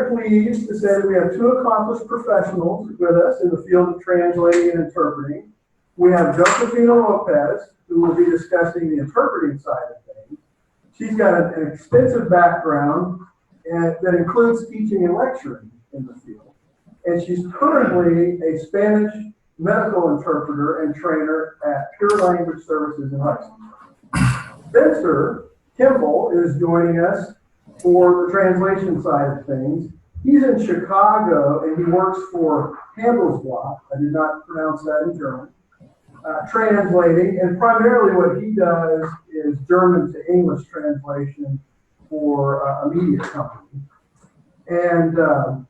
very pleased to say that we have two accomplished professionals with us in the field of translating and interpreting. We have Josefina Lopez, who will be discussing the interpreting side of things. She's got an extensive background that includes teaching and lecturing in the field. And she's currently a Spanish medical interpreter and trainer at Pure Language Services in Lexington. Spencer Kimball is joining us for the translation side of things. He's in Chicago and he works for Handelsblatt. I did not pronounce that in German. Translating, and primarily what he does is German to English translation for a media company. And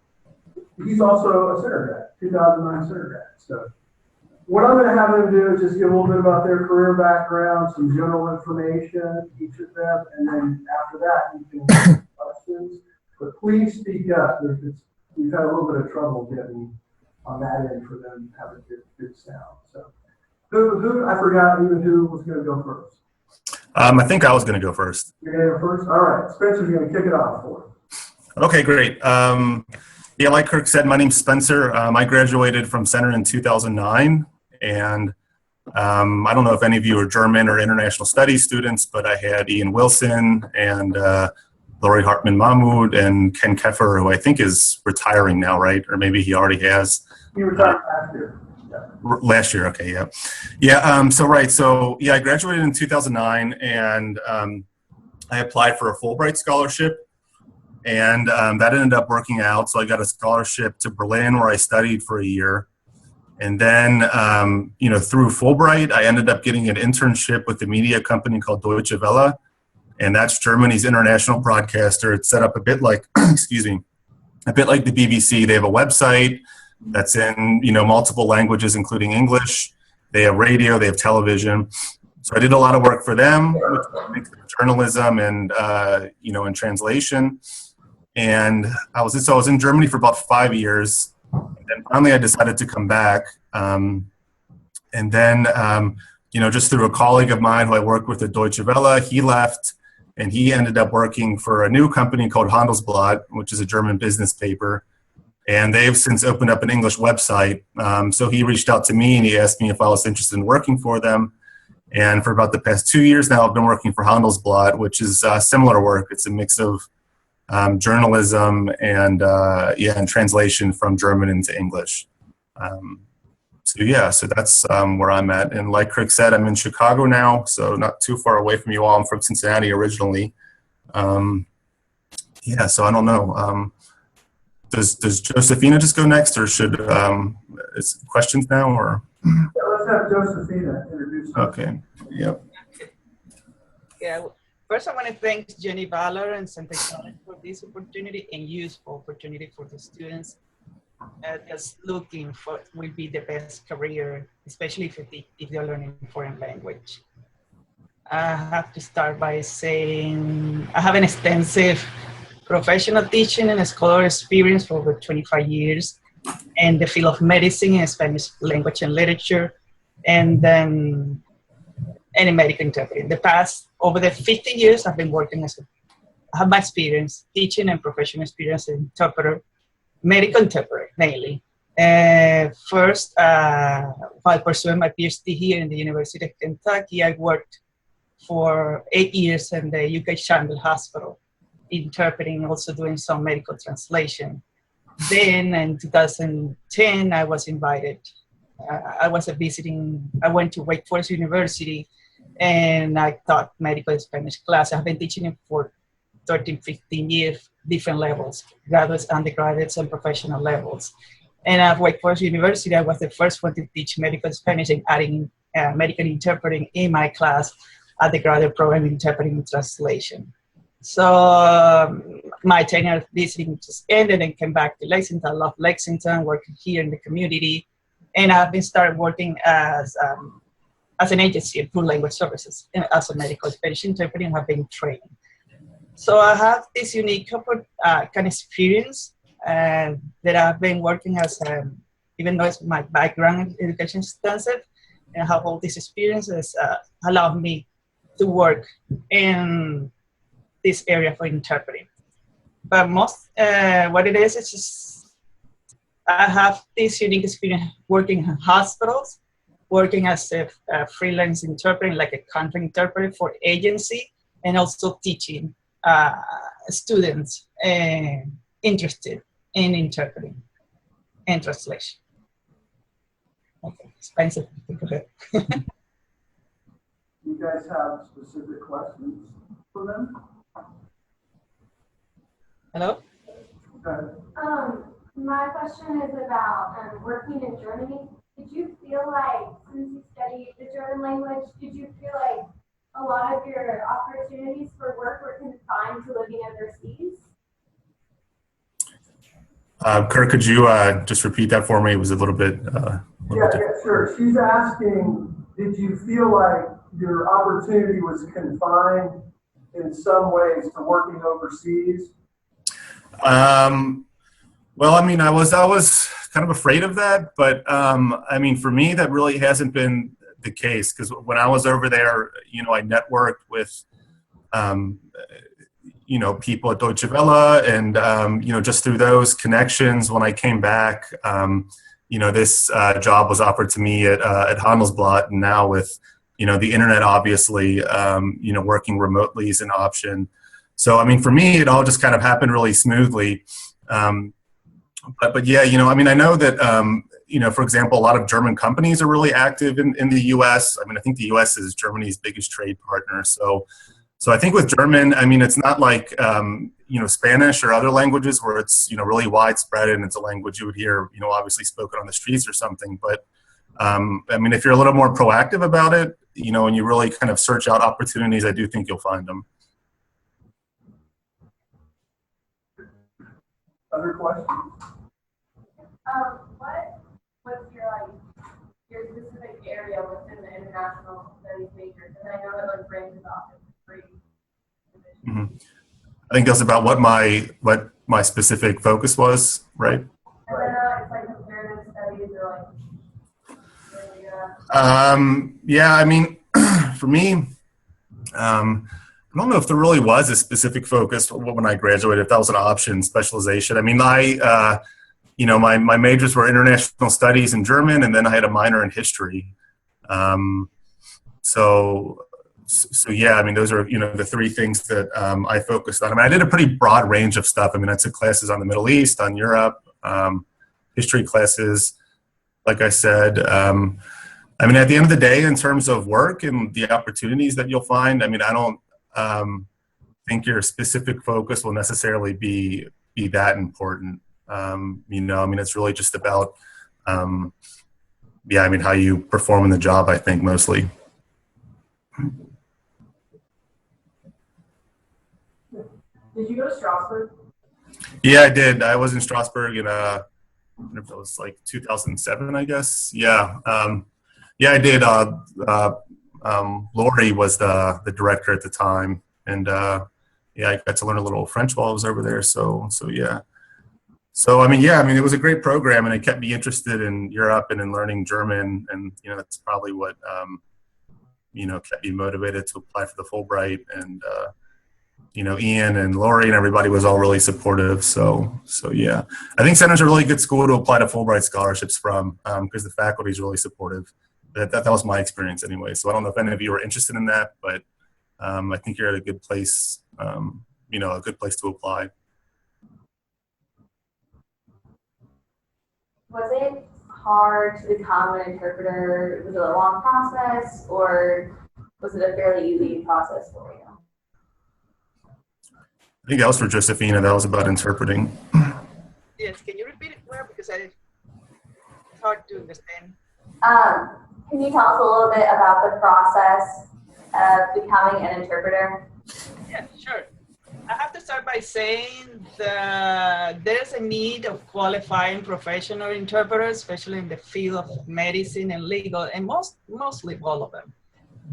he's also a center grad, 2009 center grad. So what I'm going to have them do is just give a little bit about their career background, some general information, each of them, and then after that you can ask questions. But please speak up. We've had a little bit of trouble getting on that end for them to have a good sound. So who I forgot even who was going to go first. I think I was going to go first. You're going to go first? All right. Spencer's going to kick it off for us. Okay, great. Yeah, like Kirk said, my name's Spencer. I graduated from Center in 2009. And I don't know if any of you are German or international studies students, but I had Ian Wilson and Lori Hartman Mahmoud and Ken Keffer, who I think is retiring now, right? Or maybe he already has. He retired last year. Last year, okay, yeah. Yeah, I graduated in 2009 and I applied for a Fulbright scholarship and that ended up working out. So I got a scholarship to Berlin where I studied for a year. And then, through Fulbright, I ended up getting an internship with a media company called Deutsche Welle. And that's Germany's international broadcaster. It's set up a bit like, a bit like the BBC. They have a website that's in, multiple languages, including English. They have radio, they have television. So I did a lot of work for them, with journalism and, and translation. And I was in Germany for about 5 years. And then finally I decided to come back. And then, just through a colleague of mine who I worked with at Deutsche Welle, he left and he ended up working for a new company called Handelsblatt, which is a German business paper. And they've since opened up an English website. So he reached out to me and he asked me if I was interested in working for them. And for about the past 2 years now, I've been working for Handelsblatt, which is similar work. It's a mix of journalism and translation from German into English. So that's where I'm at. And like Crick said, I'm in Chicago now, so not too far away from you all. I'm from Cincinnati originally. So I don't know. Does Josefina just go next, or should is questions now, or? Yeah, let's have Josefina introduce herself. Okay. Yep. Yeah. First, I want to thank Jenny Valor and Santa College for this opportunity and useful opportunity for the students that's looking for will be the best career, especially if they're learning foreign language. I have to start by saying I have an extensive professional teaching and scholar experience for over 25 years in the field of medicine and Spanish language and literature, and then in medical interpreting. Over the 15 years, I've been working I have my experience teaching and professional experience as an interpreter, medical interpreter mainly. First, while pursuing my PhD here in the University of Kentucky, I worked for 8 years in the UK Chandler Hospital, interpreting, also doing some medical translation. Then in 2010, I was invited. I went to Wake Forest University and I taught medical Spanish class. I've been teaching it for 13, 15 years, different levels, graduates, undergraduates, and professional levels. And at Wake Forest University, I was the first one to teach medical Spanish and adding medical interpreting in my class at the graduate program, interpreting and translation. So my tenure visiting just ended and came back to Lexington. I love Lexington, working here in the community. And I've been started working as an agency at Pure Language Services and as a medical Spanish interpreter and have been trained. So I have this unique kind of experience that I've been working as, even though it's my background in education extensive, and I have all these experiences allowed me to work in this area for interpreting. but most, what it is, it's just, I have this unique experience working in hospitals, working as a freelance interpreter, like a contract interpreter for agency, and also teaching students interested in interpreting and translation. Okay, Spencer, go ahead. You guys have specific questions for them? Hello? Okay. My question is about working in Germany. Did you feel like, since you studied the German language, did you feel like a lot of your opportunities for work were confined to living overseas? Kurt, could you just repeat that for me? It was a little bit. Yeah, sure. She's asking, did you feel like your opportunity was confined in some ways to working overseas? Well, I mean, I was kind of afraid of that, but I mean, for me, that really hasn't been the case, because when I was over there, you know, I networked with, you know, people at Deutsche Welle, and you know, just through those connections, when I came back, you know, this job was offered to me at Handelsblatt, and now with, you know, the internet, obviously, you know, working remotely is an option. So, I mean, for me, it all just kind of happened really smoothly. But yeah, you know, I mean, I know that, you know, for example, a lot of German companies are really active in the U.S. I mean, I think the U.S. is Germany's biggest trade partner. So I think with German, I mean, it's not like, you know, Spanish or other languages where it's, you know, really widespread and it's a language you would hear, you know, obviously spoken on the streets or something. But I mean, if you're a little more proactive about it, you know, and you really kind of search out opportunities, I do think you'll find them. Other questions? What's your specific area within the international studies major? Because I know it like branches off into three divisions. I think that's about what my specific focus was, right? And then it's like comparative studies or like yeah, I mean, for me, I don't know if there really was a specific focus when I graduated, if that was an option, specialization. I mean, you know, my majors were international studies in German, and then I had a minor in history. So yeah, I mean, those are, you know, the three things that I focused on. I mean, I did a pretty broad range of stuff. I mean, I took classes on the Middle East, on Europe, history classes, like I said. I mean, at the end of the day, in terms of work and the opportunities that you'll find, I mean, I don't think your specific focus will necessarily be that important. You know, I mean, it's really just about, yeah, I mean, how you perform in the job, I think, mostly. Did you go to Strasbourg? Yeah, I did. I was in Strasbourg in, I don't know if it was like 2007, I guess. Yeah. Yeah, I did. Lori was the director at the time. And yeah, I got to learn a little French while I was over there. So yeah. So, I mean, yeah, I mean, it was a great program, and it kept me interested in Europe and in learning German. And, you know, that's probably what, you know, kept me motivated to apply for the Fulbright. And, you know, Ian and Lori and everybody was all really supportive. So yeah, I think Center's a really good school to apply to Fulbright scholarships from, because the faculty is really supportive. That was my experience anyway. So I don't know if any of you are interested in that, but I think you're at a good place, you know, a good place to apply. Was it hard to become an interpreter? Was it a long process, or was it a fairly easy process for you? I think that was for Josephina. That was about interpreting. Yes, can you repeat it more, because it's hard to understand. Can you tell us a little bit about the process of becoming an interpreter? Yeah, sure. I have to start by saying that there's a need of qualifying professional interpreters, especially in the field of medicine and legal, and mostly all of them.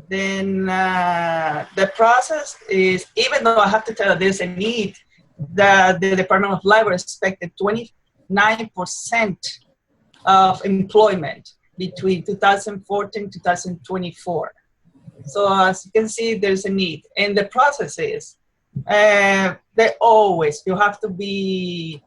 Then the process is, even though I have to tell you there's a need, the Department of Library expected 29% of employment between 2014 and 2024. So as you can see, there's a need. And the process is You have to be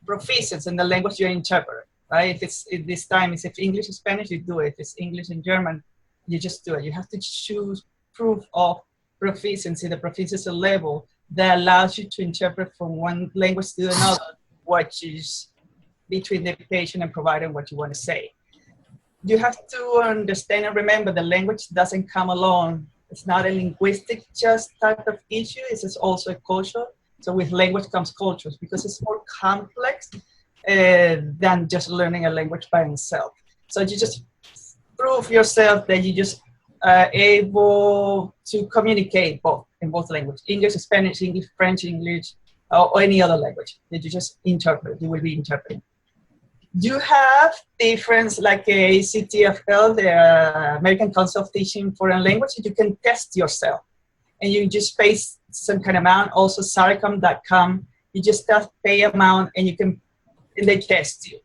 proficient in the language you're interpreting, right? If this time if English and Spanish, you do it. If it's English and German, you just do it. You have to choose proof of proficiency, the proficiency level that allows you to interpret from one language to another, which is between the patient and provider what you want to say. You have to understand and remember the language doesn't come alone. It's not a linguistic just type of issue, it's also a culture. So with language comes cultures because it's more complex than just learning a language by itself. So you just prove yourself that you just able to communicate both in both languages, English, Spanish, English, French, English, or any other language that you just interpret, you will be interpreting. You have different, like ACTFL, the American Council of Teaching Foreign Languages, you can test yourself. And you just pay some kind of amount, also saricom.com, you just pay amount and they test you.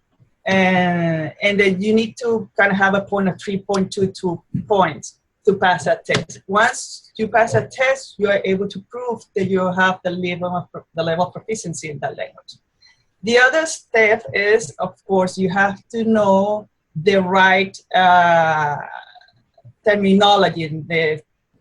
And then you need to kind of have a point of 3.22 points to pass that test. Once you pass that test, you are able to prove that you have the level of proficiency in that language. The other step is, of course, you have to know the right terminology and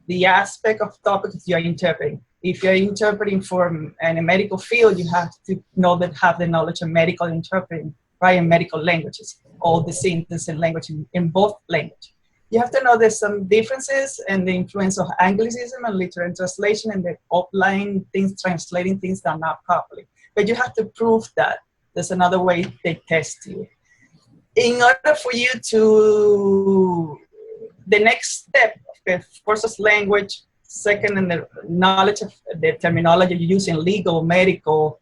the aspect of topics you're interpreting. If you're interpreting from in a medical field, you have to know that have the knowledge of medical interpreting, right, in medical languages, all the sentences and language in both languages. You have to know there's some differences and the influence of Anglicism and literal translation and the offline things, translating things that are not properly. But you have to prove that. There's another way they test you. In order for you to, the next step, first is language, second in the knowledge of the terminology you use in legal, medical,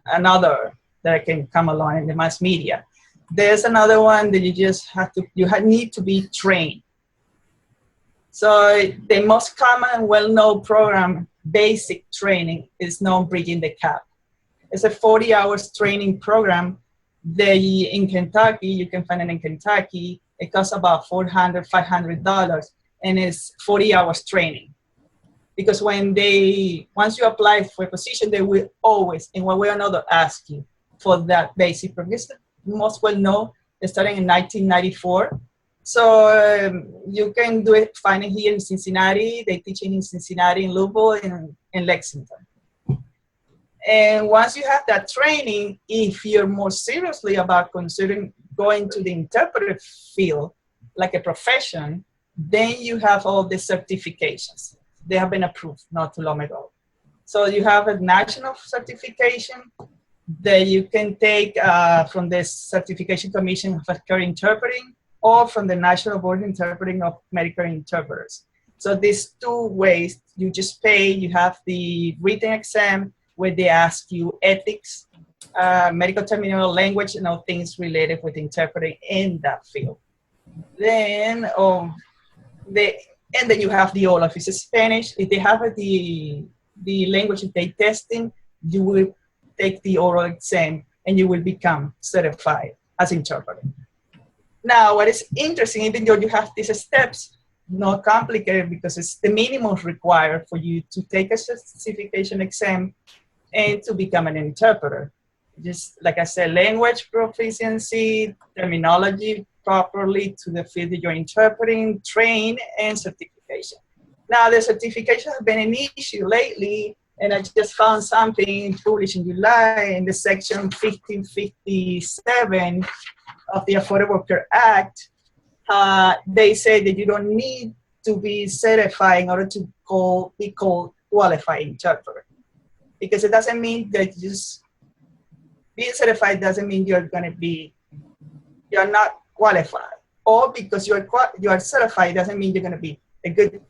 another that can come along in the mass media. There's another one that you just have to, need to be trained. So the most common and well-known program, basic training, is known Bridging the Gap. It's a 40 hours training program that in Kentucky, you can find it in Kentucky. It costs about $400, $500, and it's 40 hours training. Because once you apply for a position, they will always, in one way or another, ask you for that basic program. Most well known, starting in 1994. So you can do it, find it here in Cincinnati. They teach it in Cincinnati, in Louisville, and in Lexington. And once you have that training, if you're more seriously about considering going to the interpretive field, like a profession, then you have all the certifications. They have been approved not too long ago. So you have a national certification that you can take from the Certification Commission of Healthcare Interpreting or from the National Board of Interpreting of Medical Interpreters. So these two ways, you just pay, you have the written exam where they ask you ethics, medical terminology, language, and all things related with interpreting in that field. Then, and then you have the OLA. If it's Spanish, if they have the language that they testing, you will take the oral exam and you will become certified as interpreter. Now, what is interesting, even though you have these steps, not complicated because it's the minimum required for you to take a certification exam and to become an interpreter. Just like I said, language proficiency, terminology properly to the field that you're interpreting, train, and certification. Now, the certification has been an issue lately, and I just found something published in July in the section 1557 of the Affordable Care Act. They say that you don't need to be certified in order to be called qualified interpreter. Because it doesn't mean that just being certified doesn't mean you're not qualified. Or because you are certified doesn't mean you're going to be a good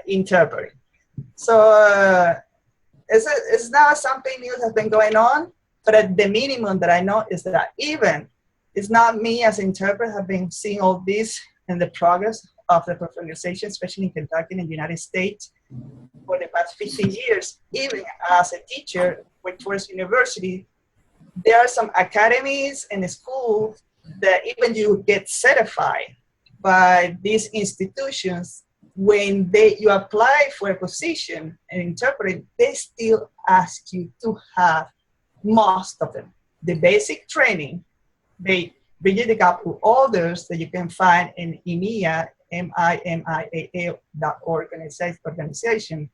interpreter. So it's not something new that's been going on, but at the minimum that I know is that even it's not me as an interpreter have been seeing all this and the progress of the professionalization, especially in Kentucky and the United States for the past 15 years. Even as a teacher with Forest University, there are some academies and schools that even you get certified by these institutions when you apply for a position and interpret, they still ask you to have most of them. The basic training, they bridge the gap with others that you can find in IMIA, organization.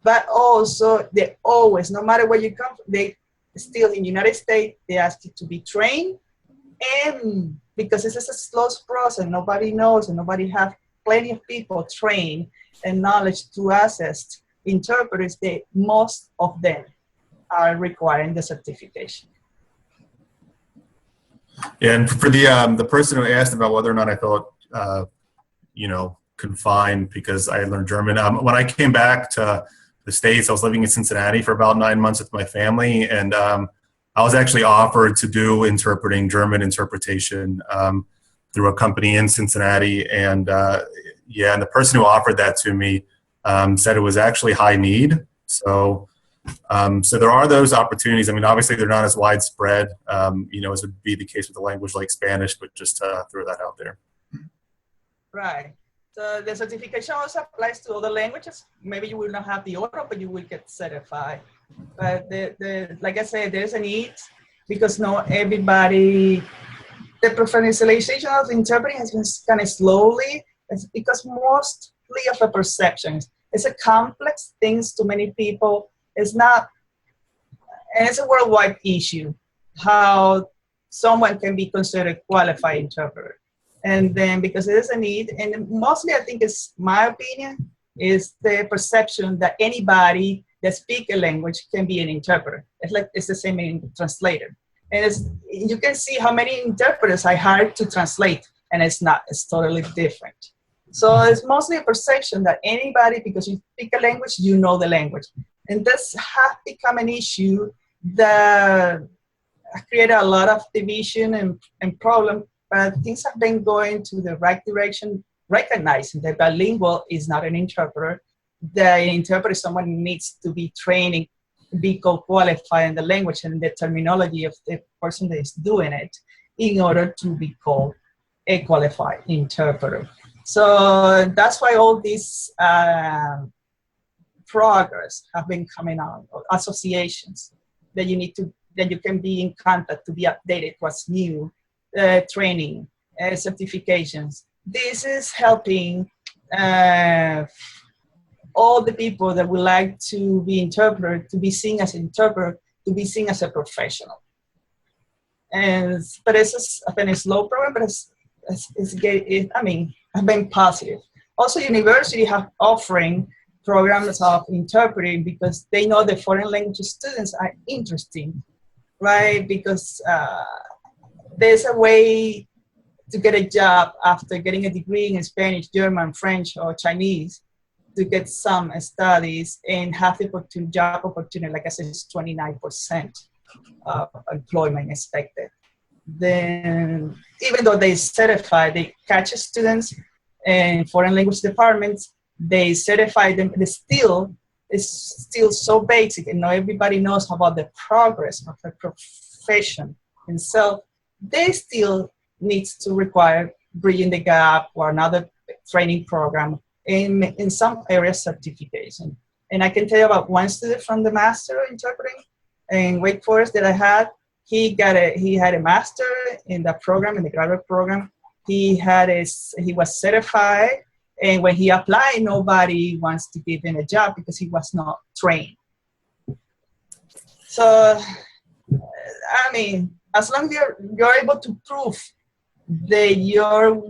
But also, they always, no matter where you come from, they still in the United States, they ask you to be trained. And because this is a slow process, nobody knows and nobody have plenty of people trained and knowledge to assess interpreters, most of them are requiring the certification. Yeah, and for the person who asked about whether or not I felt, confined because I had learned German, when I came back to the States, I was living in Cincinnati for about 9 months with my family, and I was actually offered to do German interpretation through a company in Cincinnati, and and the person who offered that to me said it was actually high need. So there are those opportunities. I mean, obviously they're not as widespread, as would be the case with a language like Spanish, but just to throw that out there. Right. So the certification also applies to other languages. Maybe you will not have the order, but you will get certified. But like I said, there's a need because not everybody, the professionalization of interpreting has been kind of slowly. It's because mostly of a perception. It's a complex thing to many people. It's not, and it's a worldwide issue, how someone can be considered qualified interpreter. And then because it is a need, and mostly I think it's my opinion, is the perception that anybody that speaks a language can be an interpreter. It's the same in translator. And you can see how many interpreters I hired to translate, and it's not, it's totally different. So it's mostly a perception that anybody, because you speak a language, you know the language. And this has become an issue that created a lot of division and problem, but things have been going to the right direction, recognizing that bilingual is not an interpreter. The interpreter is someone who needs to be trained, be qualified in the language and the terminology of the person that is doing it in order to be called a qualified interpreter. So that's why all these progress have been coming on, associations that you can be in contact to be updated, what's new, training, certifications. This is helping all the people that would like to be interpreter, to be seen as an interpreter, to be seen as a professional. But it's been a slow program, but I've been positive. Also, university have offering programs of interpreting because they know the foreign language students are interesting, right? Because there's a way to get a job after getting a degree in Spanish, German, French, or Chinese, to get some studies and have the job opportunity, like I said, it's 29% of employment expected. Then, even though they certify, they catch students in foreign language departments, they certify them, it's still so basic, and not everybody knows about the progress of a profession itself. They still needs to require bridging the gap or another training program, in some areas certification. And I can tell you about one student from the master interpreting in Wake Forest that I had. He had a master in the program, in the graduate program. He was certified, and when he applied, nobody wants to give him a job because he was not trained. So, I mean, as long as you're able to prove that you're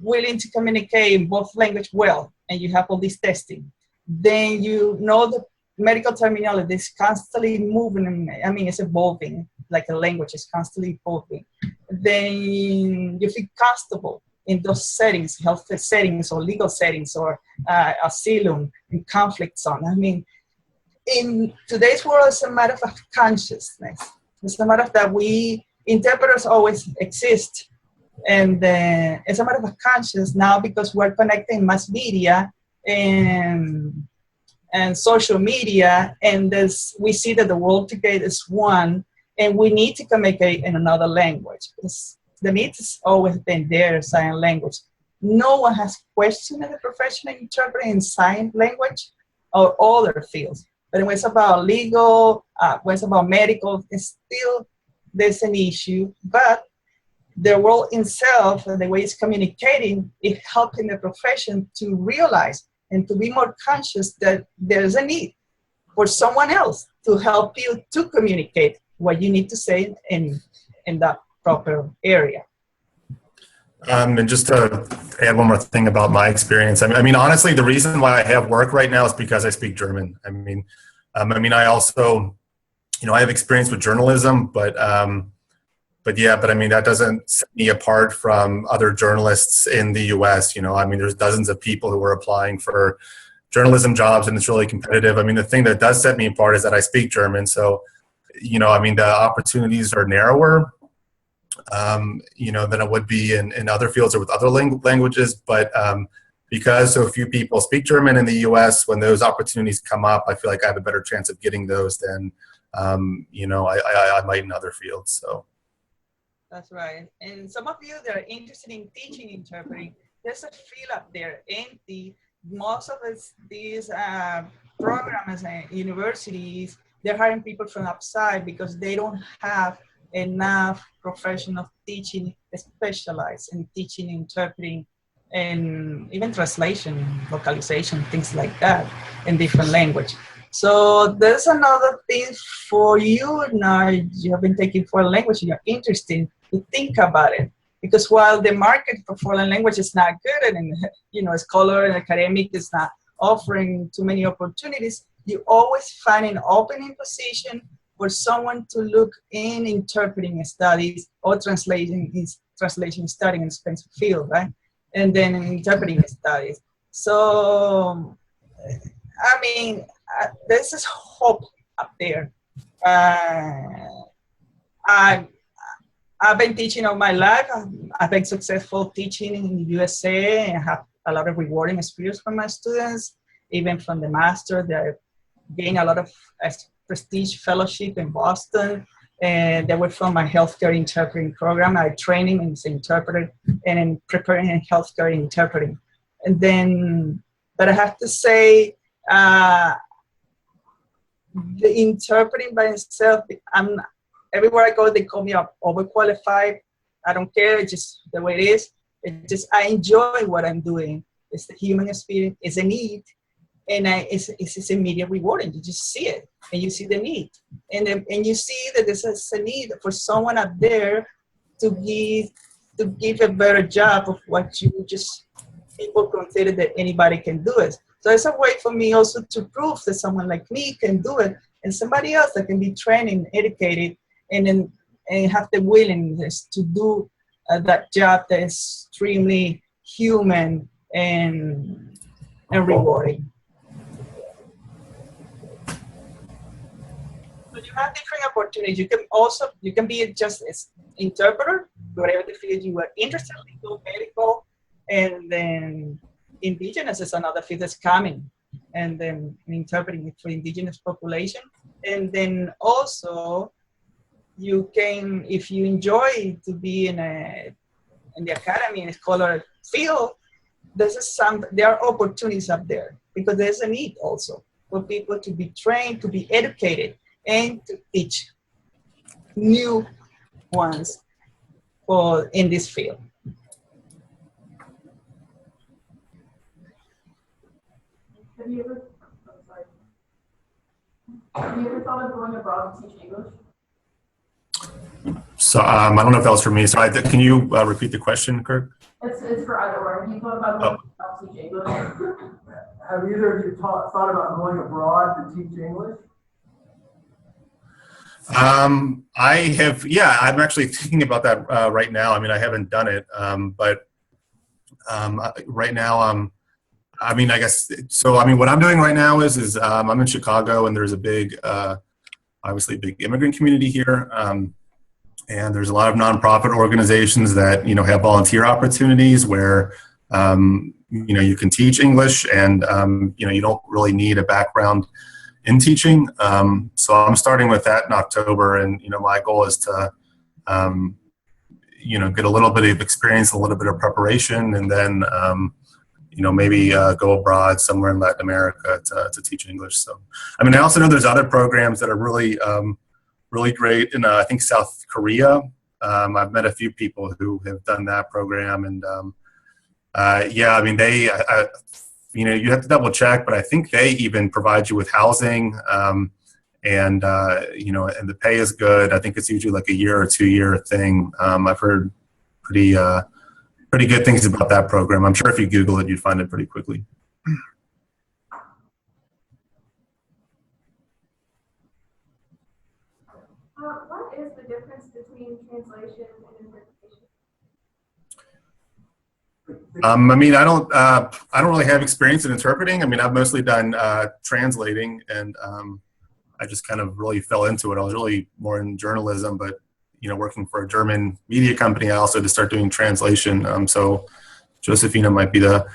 willing to communicate in both language well, and you have all this testing, then you know the medical terminology is constantly moving. I mean, it's evolving, like a language is constantly evolving. Then you feel comfortable in those settings, health settings or legal settings or asylum and conflict zone. I mean, in today's world, it's a matter of consciousness. It's a matter of that interpreters always exist. And it's a matter of conscience now because we're connecting mass media and social media, and we see that the world together is one, and we need to communicate in another language. Because the need has always been there, sign language. no one has questioned the professional interpreter in sign language or other fields. But when it's about legal, when it's about medical, it's still, there's an issue. But the role itself and the way it's communicating is helping the profession to realize and to be more conscious that there's a need for someone else to help you to communicate what you need to say in that proper area. And just to add one more thing about my experience, I mean, honestly, the reason why I have work right now is because I speak German. I mean, I also, I have experience with journalism, but I mean, that doesn't set me apart from other journalists in the U.S. I mean, there's dozens of people who are applying for journalism jobs, and it's really competitive. I mean, the thing that does set me apart is that I speak German, so I mean, the opportunities are narrower, than it would be in other fields or with other languages. But because so few people speak German in the U.S., when those opportunities come up, I feel like I have a better chance of getting those than, I might in other fields. So. That's right. And some of you that are interested in teaching interpreting, there's a field up there. And most of these programs and universities, they're hiring people from outside because they don't have enough professional teaching specialized in teaching, interpreting, and even translation, localization, things like that in different language. So there's another thing for you now. You have been taking foreign language, you're interested to think about it. Because while the market for foreign language is not good and, scholar and academic is not offering too many opportunities, you always find an opening position for someone to look in interpreting studies or translation studying in Spanish field, right? And then in interpreting studies. So, I mean, there's this hope up there. I've been teaching all my life. I've been successful teaching in the USA and have a lot of rewarding experience from my students, even from the master. They gained a lot of prestige fellowship in Boston, and they were from my healthcare interpreting program. I training as an interpreter and in preparing healthcare interpreting. And then, but I have to say, the interpreting by itself, everywhere I go, they call me overqualified. I don't care, it's just the way it is. I enjoy what I'm doing. It's the human experience, it's a need, and it's immediate rewarding. You just see it, and you see the need. And you see that there's a need for someone up there to give a better job of what people consider that anybody can do it. So it's a way for me also to prove that someone like me can do it, and somebody else that can be trained and educated and have the willingness to do that job that is extremely human and rewarding. So you have different opportunities. You can be just an interpreter, whatever the field you are interested in, go medical, and then indigenous is another field that's coming, and then interpreting it for indigenous population. And then also you can, if you enjoy to be in the academy in a scholar field, there are opportunities up there because there's a need also for people to be trained, to be educated, and to teach new ones in this field. Have you ever thought of going abroad to teach English? So I don't know if that was for me. So can you repeat the question, Kirk? It's for either or. Have you thought about going abroad to teach English? Have either of you thought about going abroad to teach English? I have, yeah, I'm actually thinking about that right now. I mean, I haven't done it, but right now, I mean, I guess, so, I mean, what I'm doing right now is I'm in Chicago, and there's a big, obviously big immigrant community here. And there's a lot of nonprofit organizations that, have volunteer opportunities where, you can teach English, and, you don't really need a background in teaching. So I'm starting with that in October, and, my goal is to, get a little bit of experience, a little bit of preparation, and then, maybe go abroad somewhere in Latin America to teach English. So, I mean, I also know there's other programs that are really, really great in, I think, South Korea. I've met a few people who have done that program, and yeah, I mean, you have to double check, but I think they even provide you with housing, and the pay is good. I think it's usually like a year or 2 year thing. I've heard pretty good things about that program. I'm sure if you Google it, you'd find it pretty quickly. What is the difference between translation and interpretation? I mean, I don't really have experience in interpreting. I mean, I've mostly done translating, and I just kind of really fell into it. I was really more in journalism, but working for a German media company, I also had to start doing translation. So Josefina might be the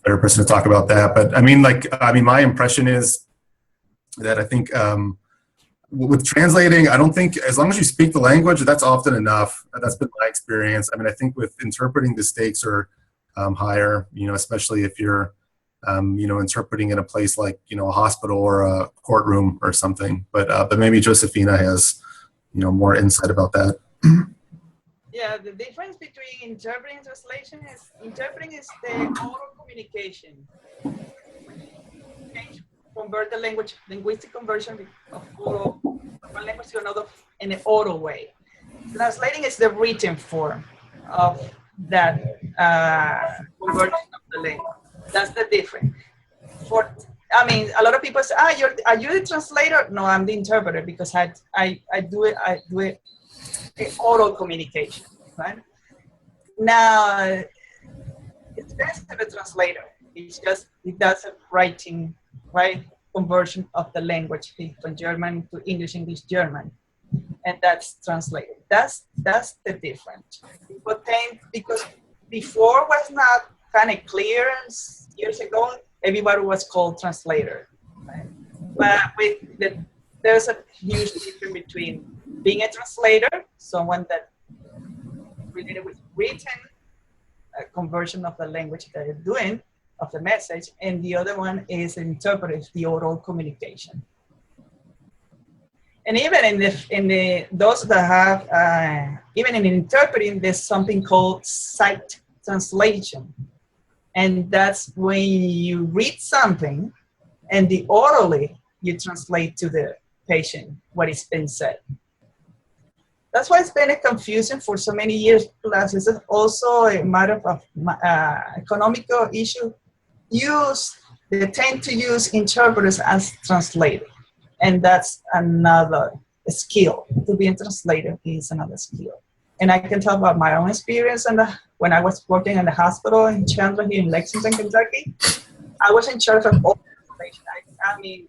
better person to talk about that. But I mean, my impression is that I think with translating, I don't think as long as you speak the language, that's often enough. That's been my experience. I mean, I think with interpreting, the stakes are higher, especially if you're, interpreting in a place like, a hospital or a courtroom or something. But maybe Josefina has, more insight about that. Yeah, the difference between interpreting and translation is interpreting is the oral communication. Convert the language, linguistic conversion of oral, one language to another in an oral way. Translating is the written form of that conversion of the language. That's the difference. A lot of people say, are you the translator? No, I'm the interpreter, because I do it oral communication, right? Now, it's best to be a translator. It does a writing, right, conversion of the language from German to English, German, and that's translated. That's the difference. But then, because before was not kind of clear years ago, everybody was called translator, right? But there's a huge difference between being a translator, someone that related with written conversion of the language that they're doing, of the message, and the other one is interpreting the oral communication. And even in those that have, even in interpreting, there's something called sight translation. And that's when you read something and orally you translate to the patient what is being said. That's why it's been a confusion for so many years. Plus, it's also a matter of economical issue. They tend to use interpreters as translators. And that's another skill. To be a translator is another skill. And I can talk about my own experience. And when I was working in the hospital in Chandler here in Lexington, Kentucky, I was in charge of all translation. I mean,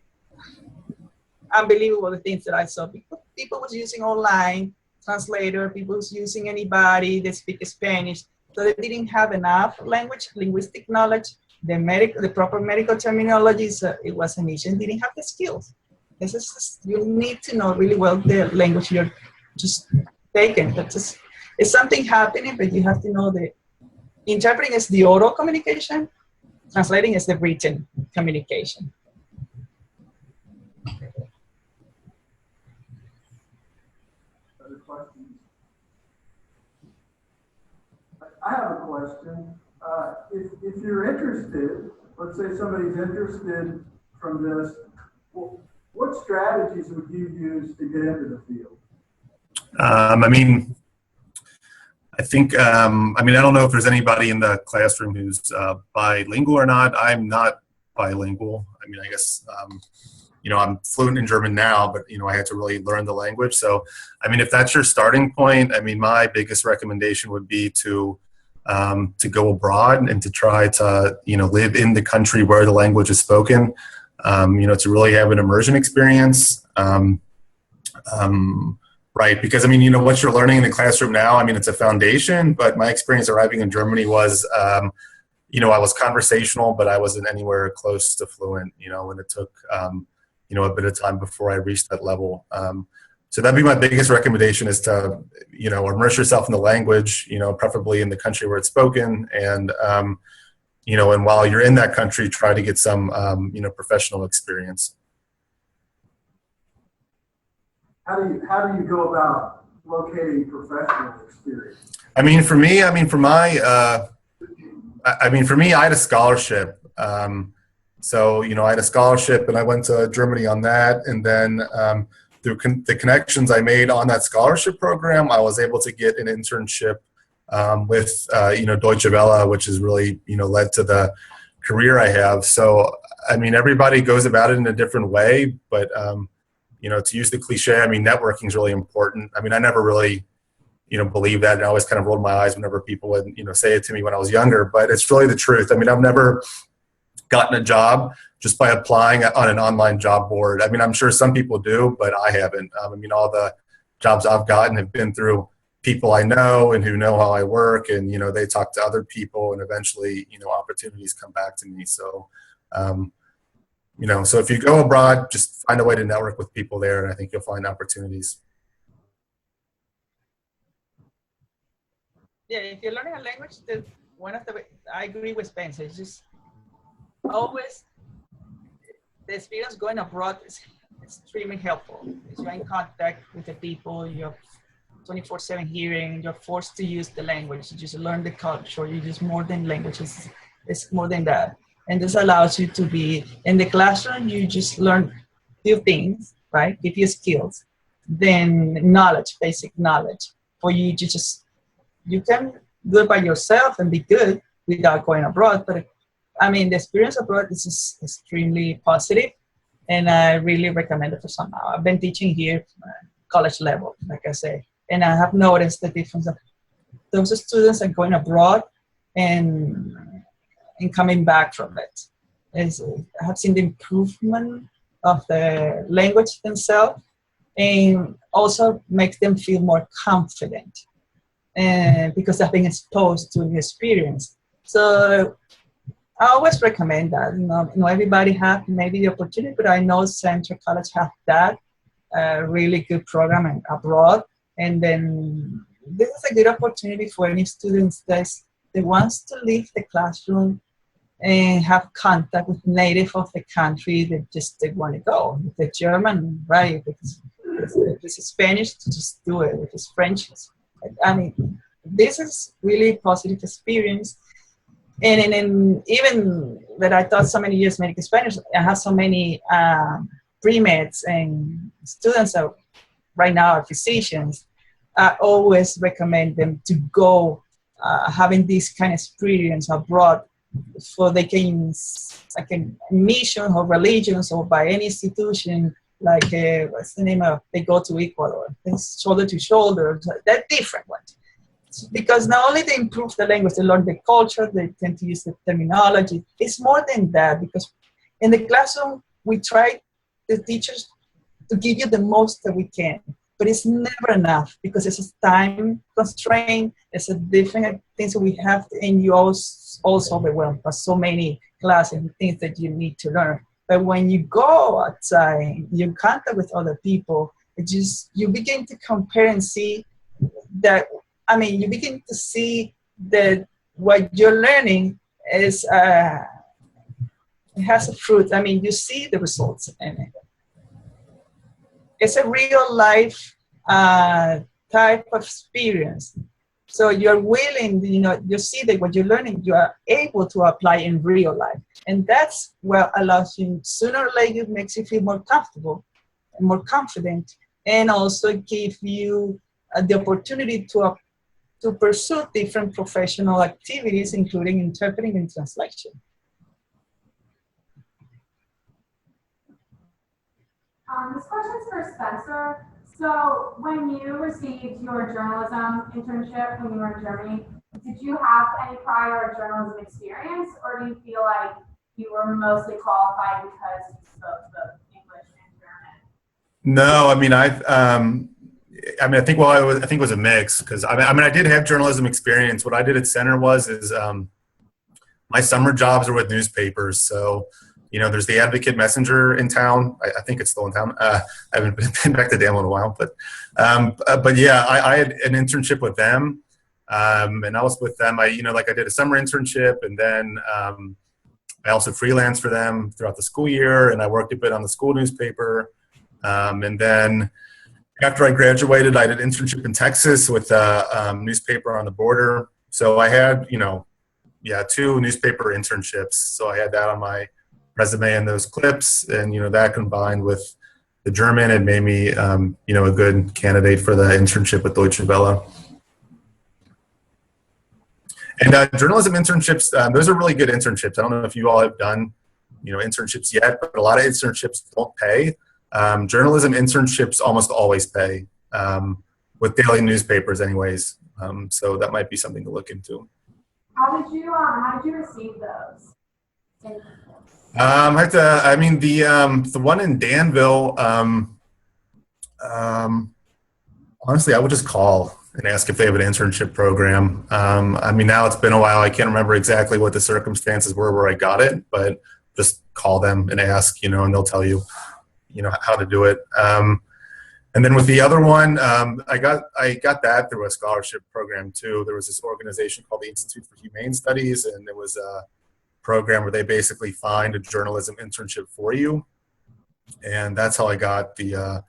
unbelievable the things that I saw. People was using online translator, people was using anybody that speak Spanish. So they didn't have enough linguistic knowledge, the proper medical terminology. So it was an issue and didn't have the skills. You need to know really well the language you're just taking. It's something happening, but you have to know that interpreting is the oral communication, translating is the written communication. Other questions? I have a question. If you're interested, let's say somebody's interested from this, what strategies would you use to get into the field? I think, I don't know if there's anybody in the classroom who's bilingual or not. I'm not bilingual. I guess, I'm fluent in German now, but, I had to really learn the language. So, if that's your starting point, my biggest recommendation would be to go abroad and to try to, live in the country where the language is spoken, to really have an immersion experience. Right, because what you're learning in the classroom now, it's a foundation, but my experience arriving in Germany was, I was conversational, but I wasn't anywhere close to fluent, and it took, a bit of time before I reached that level. So that'd be my biggest recommendation, is to, immerse yourself in the language, preferably in the country where it's spoken. And, and while you're in that country, try to get some, professional experience. How do you go about locating professional experience? For me, I had a scholarship. So, I had a scholarship and I went to Germany on that. And then through the connections I made on that scholarship program, I was able to get an internship with, Deutsche Welle, which has really, led to the career I have. So, everybody goes about it in a different way, but, to use the cliche, networking is really important. I never really, believe that. And I always kind of rolled my eyes whenever people would, say it to me when I was younger, but it's really the truth. I've never gotten a job just by applying on an online job board. I'm sure some people do, but I haven't. All the jobs I've gotten have been through people I know and who know how I work, and, they talk to other people, and eventually, opportunities come back to me. So, so if you go abroad, just find a way to network with people there, and I think you'll find opportunities. Yeah, if you're learning a language, I agree with Spencer. It's just always the experience going abroad is extremely helpful. You're in contact with the people, you're 24/7 hearing, you're forced to use the language, you just learn the culture, you use more than languages, it's more than that. And this allows you to be in the classroom, you just learn few things, right? Give you skills, then knowledge, basic knowledge for you to you can do it by yourself and be good without going abroad. But the experience abroad is just extremely positive, and I really recommend it for some now. I've been teaching here college level, like I say, and I have noticed the difference of those students are going abroad and coming back from it. I have seen the improvement of the language themselves, and also makes them feel more confident, and because they've been exposed to the experience. So I always recommend that. Everybody have maybe the opportunity, but I know Central College have that really good program abroad. And then this is a good opportunity for any students that wants to leave the classroom and have contact with native of the country that they want to go. If the German, right? If it's Spanish, to just do it. If it's French, this is really positive experience. And even that I taught so many years medical Spanish, I have so many pre-meds and students that right now are physicians. I always recommend them to go having this kind of experience abroad, so they can, like a mission or religions or by any institution, like what's the name of, they go to Ecuador, it's shoulder to shoulder, they're different ones. Because not only they improve the language, they learn the culture, they tend to use the terminology. It's more than that, because in the classroom, we try, the teachers, to give you the most that we can. But it's never enough, because it's a time constraint, it's a different things that we have, and you also overwhelmed by so many classes and things that you need to learn. But when you go outside, you contact with other people, you begin to compare and see that, you begin to see that what you're learning is, it has a fruit. You see the results in it. It's a real life type of experience. So you're willing, you see that what you're learning, you are able to apply in real life. And that's what allows you, sooner or later, makes you feel more comfortable and more confident, and also give you the opportunity to pursue different professional activities, including interpreting and translation. This question's for Spencer. So when you received your journalism internship when you were in Germany, did you have any prior journalism experience, or do you feel like you were mostly qualified because you spoke both English and German? No, I think it was a mix, because I did have journalism experience. What I did at Center was my summer jobs are with newspapers. So there's the Advocate Messenger in town. I think it's still in town. I haven't been back to Dale in a while, but yeah, I had an internship with them, and I was with them. I did a summer internship, and then I also freelanced for them throughout the school year, and I worked a bit on the school newspaper, and then after I graduated, I did an internship in Texas with a newspaper on the border. So I had 2 newspaper internships. So I had that on my resume and those clips, and that combined with the German, it made me a good candidate for the internship with Deutsche Welle. And journalism internships, those are really good internships. I don't know if you all have done internships yet, but a lot of internships don't pay. Journalism internships almost always pay, with daily newspapers anyways. So that might be something to look into. How did you receive those? The one in Danville, honestly, I would just call and ask if they have an internship program. Now it's been a while. I can't remember exactly what the circumstances were where I got it, but just call them and ask, and they'll tell you, how to do it. And then with the other one, I got that through a scholarship program too. There was this organization called the Institute for Humane Studies, and it was a program where they basically find a journalism internship for you. And that's how I got the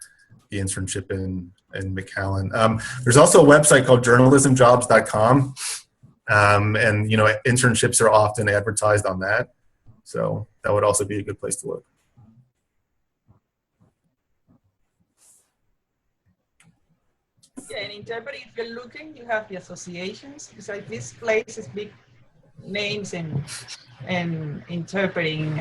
internship in McAllen. There's also a website called journalismjobs.com. And internships are often advertised on that. So that would also be a good place to look. Yeah, and interpreting, if you're looking, you have the associations. It's like this place is big names and interpreting,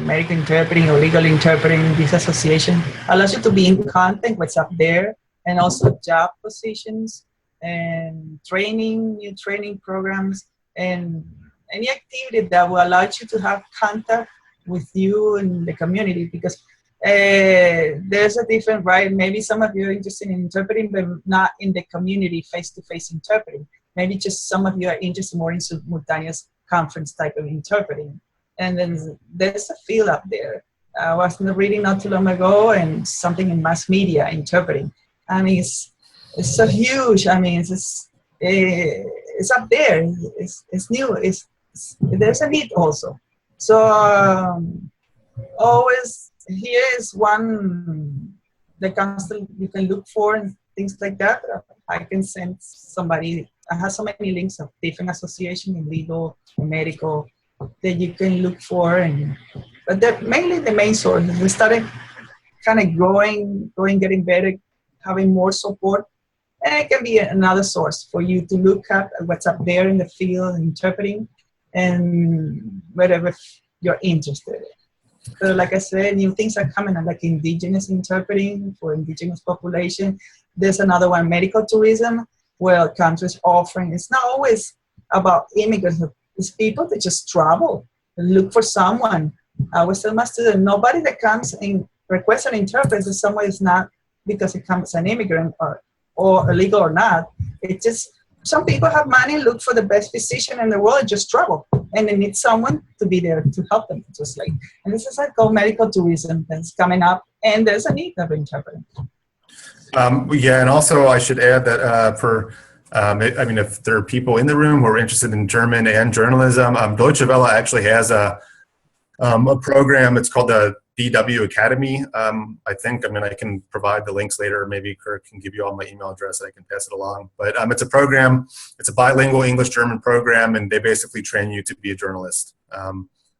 medical interpreting or legal interpreting. This association allows you to be in contact what's up there, and also job positions and new training programs, and any activity that will allow you to have contact with you and the community, because there's a different, right? Maybe some of you are interested in interpreting, but not in the community face-to-face interpreting. Maybe just some of you are interested more in simultaneous conference type of interpreting. And then there's a field up there. I was reading not too long ago, and something in mass media interpreting. It's so huge. It's up there. It's new. There's a need also. So always. Here is one the council you can look for and things like that. I can send somebody. I have so many links of different associations in legal and medical that you can look for, but mainly the main source. We started kind of growing, getting better, having more support, and it can be another source for you to look at what's up there in the field, interpreting, and whatever you're interested in. So like I said, new things are coming up, like indigenous interpreting for indigenous population. There's another one, medical tourism, where countries offering. It's not always about immigrants. It's people that just travel and look for someone. I always tell my students, nobody that comes and requests an interpreter in some way is not because it comes an immigrant or illegal or not. It's just some people have money, look for the best physician in the world, and just travel. And they need someone to be there to help them. And this is like called medical tourism that's coming up, and there's a need of interpreting. Yeah, and also I should add that if there are people in the room who are interested in German and journalism, Deutsche Welle actually has a program. It's called the DW Academy. I can provide the links later. Maybe Kirk can give you all my email address. I can pass it along. But it's a program. It's a bilingual English-German program, and they basically train you to be a journalist.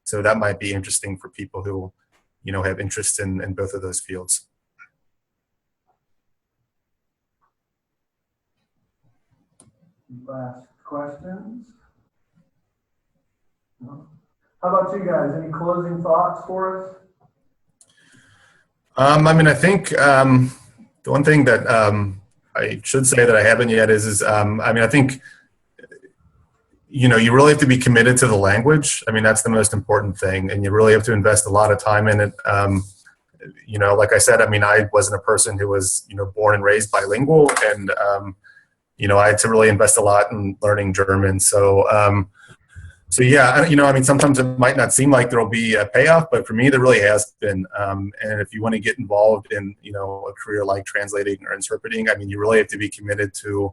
So that might be interesting for people who, have interest in both of those fields. Last questions? No? How about you guys? Any closing thoughts for us? I think the one thing that I should say that I haven't yet is I think, you really have to be committed to the language. That's the most important thing, and you really have to invest a lot of time in it. Like I said, I wasn't a person who was, born and raised bilingual, and, I had to really invest a lot in learning German. So So yeah, I mean, sometimes it might not seem like there'll be a payoff, but for me, there really has been. And if you want to get involved in, a career like translating or interpreting, I mean, you really have to be committed to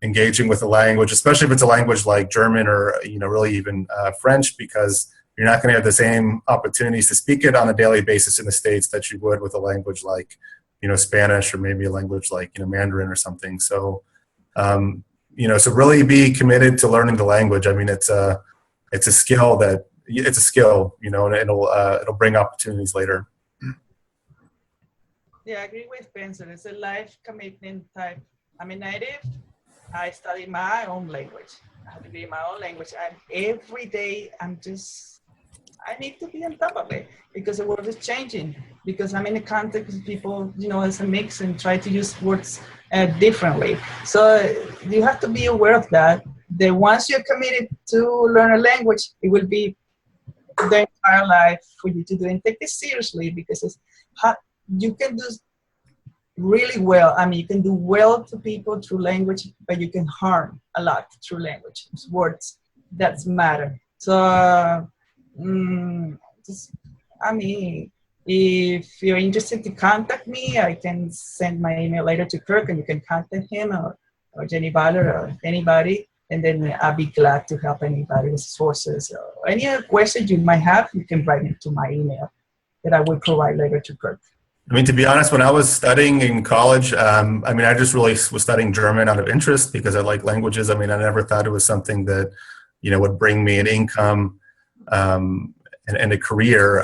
engaging with a language, especially if it's a language like German or, really even French, because you're not going to have the same opportunities to speak it on a daily basis in the States that you would with a language like, Spanish, or maybe a language like, Mandarin or something. So, so really be committed to learning the language. I mean, it's a skill, and it'll bring opportunities later. Yeah, I agree with Spencer. It's a life commitment type. I'm a native. I study my own language. I have to be in my own language. And every day I need to be on top of it because the world is changing. Because I'm in a context with people, as a mix and try to use words differently. So you have to be aware of that. That once you're committed to learn a language, it will be the entire life for you to do. And take this seriously because you can do really well. I mean, you can do well to people through language, but you can harm a lot through language. It's words that matter. So, if you're interested to contact me, I can send my email later to Kirk, and you can contact him or Jenny Baller or anybody. And then I'll be glad to help anybody with sources or any other questions you might have. You can write it to my email that I will provide later to Kirk. I mean, to be honest, when I was studying in college, I just really was studying German out of interest because I like languages. I mean, I never thought it was something that, would bring me an income and a career.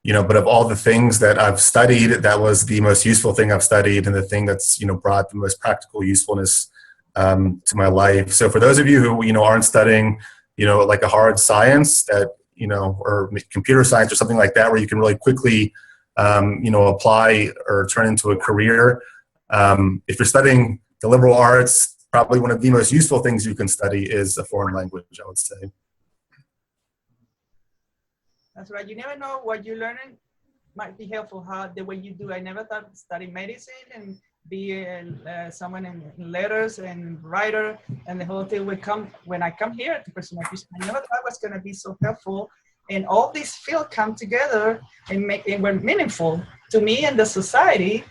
But of all the things that I've studied, that was the most useful thing I've studied and the thing that's, brought the most practical usefulness to my life. So for those of you who, aren't studying, like a hard science that, or computer science or something like that, where you can really quickly apply or turn into a career. If you're studying the liberal arts, probably one of the most useful things you can study is a foreign language, I would say. That's right. You never know what you're learning might be helpful. How the way you do. I never thought study medicine and be someone in letters and writer and the whole thing would come when I come here to pursue my vision. I never thought it was going to be so helpful. And all these fields come together and make it meaningful to me and the society.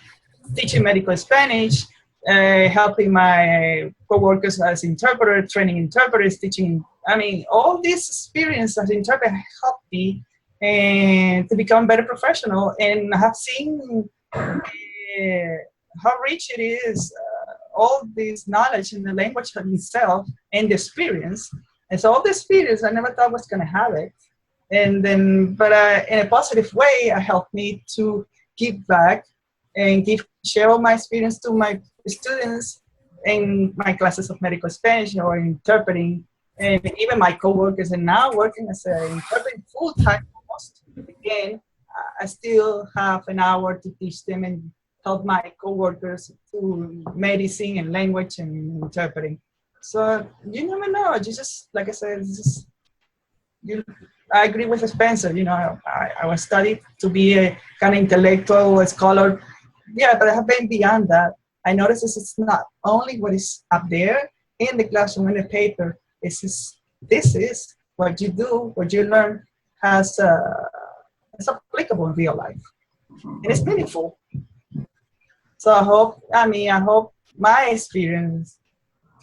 Teaching medical Spanish, helping my coworkers as interpreter, training interpreters, teaching. I mean, all this experience as interpreter helped me and to become a better professional. And I have seen how rich it is, all this knowledge in the language of itself and the experience. And so all the experience, I never thought I was going to have it. And then, but in a positive way, it helped me to give back and share all my experience to my students in my classes of medical Spanish or interpreting, and even my coworkers. And now working as an interpreter full-time almost. Again, I still have an hour to teach them and help my coworkers to medicine and language and interpreting. So you never know. You just, like I said, I agree with Spencer. I was studied to be a kind of intellectual, a scholar. Yeah, but I have been beyond that. I noticed it's not only what is up there in the classroom, in the paper. This is what you do, what you learn it's applicable in real life. And it's meaningful. So I hope my experience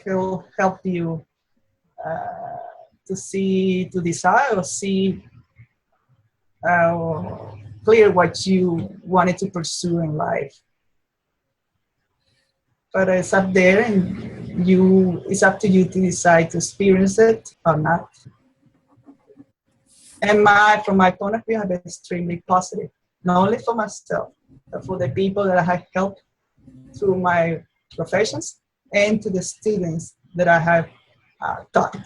will help you to decide or see clear what you wanted to pursue in life. But it's up there, and it's up to you to decide to experience it or not. And from my point of view, I've been extremely positive, not only for myself, but for the people that I have helped through my professions and to the students that I have taught.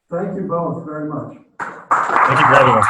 Thank you both very much. Thank you for having us.